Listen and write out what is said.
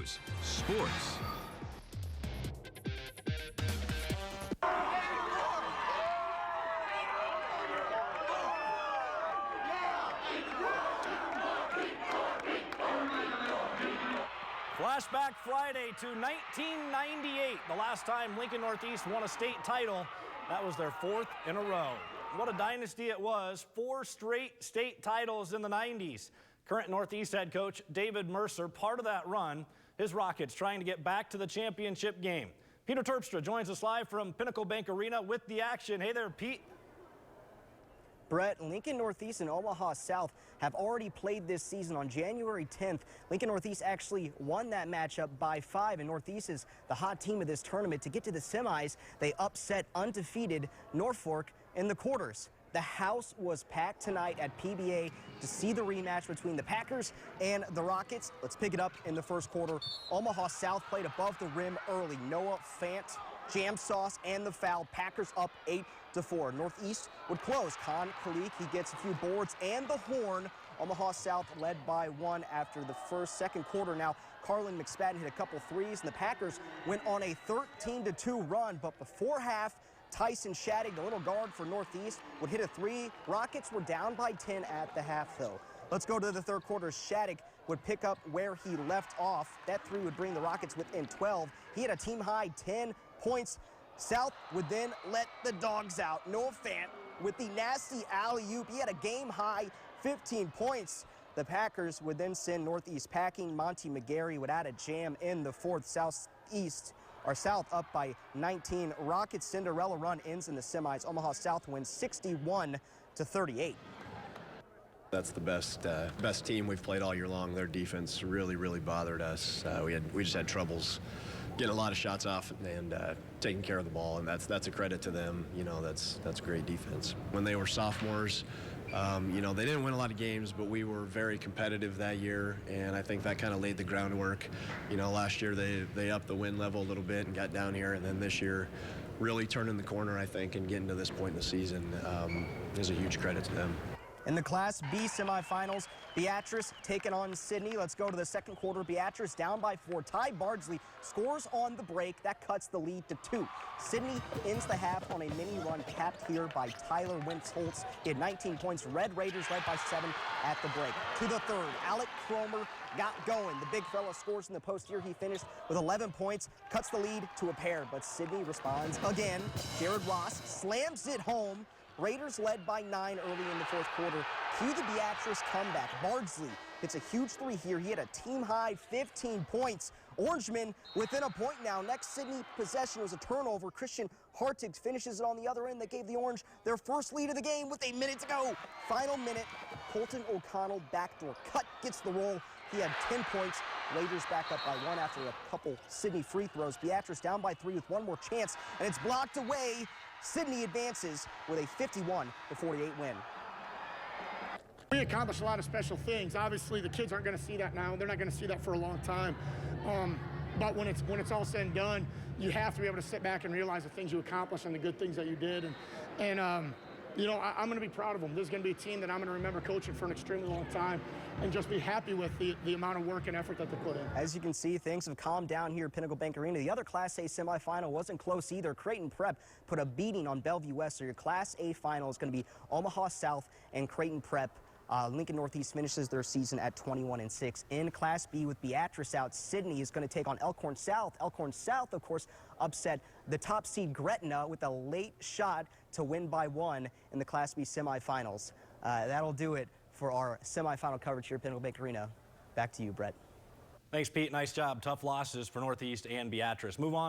News, sports. Flashback Friday to 1998, the last time Lincoln Northeast won a state title. That was their 4th in a row. What a dynasty it was. 4 straight state titles in the 90s. Current Northeast head coach David Mercer, part of that run. His Rockets trying to get back to the championship game. Peter Terpstra joins us live from Pinnacle Bank Arena with the action. Hey there, Pete. Brett, Lincoln Northeast and Omaha South have already played this season. On January 10th. Lincoln Northeast actually won that matchup by 5, and Northeast is the hot team of this tournament. To get to the semis, they upset undefeated Norfolk in the quarters. The house was packed tonight at PBA to see the rematch between the Packers and the Rockets. Let's pick it up in the first quarter. Omaha South played above the rim early. Noah Fant, jam sauce, and the foul. Packers up 8-4. Northeast would close. Khan Khalik, he gets a few boards and the horn. Omaha South led by 1 after the second quarter. Now, Carlin McSpadden hit a couple threes, and the Packers went on a 13-2 run. But before half, Tyson Shattuck, the little guard for Northeast, would hit a 3. Rockets were down by 10 at the half, though. Let's go to the third quarter. Shattuck would pick up where he left off. That 3 would bring the Rockets within 12. He had a team-high 10 points. South would then let the dogs out. Noah Fant with the nasty alley-oop. He had a game-high 15 points. The Packers would then send Northeast packing. Monty McGarry would add a jam in the fourth. South up by 19. Rockets' Cinderella run ends in the semis. Omaha South wins 61-38. That's the best team we've played all year long. Their defense really bothered us. We just had troubles getting a lot of shots off and taking care of the ball, and that's a credit to them. You know, that's great defense. When they were sophomores, you know, they didn't win a lot of games, but we were very competitive that year, and I think that kind of laid the groundwork. You know, last year they upped the win level a little bit and got down here, and then this year really turning the corner, I think, and getting to this point in the season is a huge credit to them. In the Class B semifinals, Beatrice taking on Sidney. Let's go to the second quarter. Beatrice down by 4. Ty Bardsley scores on the break. That cuts the lead to 2. Sidney ends the half on a mini run capped here by Tyler Wentz-Holtz. He had 19 points. Red Raiders led by 7 at the break. To the third, Alec Cromer got going. The big fella scores in the post here. He finished with 11 points, cuts the lead to a pair, but Sidney responds again. Jared Ross slams it home. Raiders led by 9 early in the fourth quarter. Cue the Beatrice comeback. Bardsley hits a huge 3 here. He had a team-high 15 points. Orangemen within a point now. Next Sidney possession was a turnover. Christian Hartig finishes it on the other end. That gave the Orange their first lead of the game with a minute to go. Final minute, Colton O'Connell backdoor cut gets the roll. He had 10 points. Raiders back up by 1 after a couple Sidney free throws. Beatrice down by 3 with 1 more chance, and it's blocked away. Sidney advances with a 51-48 win. We accomplished a lot of special things. Obviously, the kids aren't going to see that now. They're not going to see that for a long time. But when it's all said and done, you have to be able to sit back and realize the things you accomplished and the good things that you did. And you know, I'm going to be proud of them. This is going to be a team that I'm going to remember coaching for an extremely long time and just be happy with the amount of work and effort that they put in. As you can see, things have calmed down here at Pinnacle Bank Arena. The other Class A semifinal wasn't close either. Creighton Prep put a beating on Bellevue West. So your Class A final is going to be Omaha South and Creighton Prep. Lincoln Northeast finishes their season at 21-6. In Class B with Beatrice out, Sidney is going to take on Elkhorn South. Elkhorn South, of course, upset the top seed Gretna with a late shot to win by 1 in the Class B semifinals. That'll do it for our semifinal coverage here at Pinnacle Bank Arena. Back to you, Brett. Thanks, Pete. Nice job. Tough losses for Northeast and Beatrice. Move on.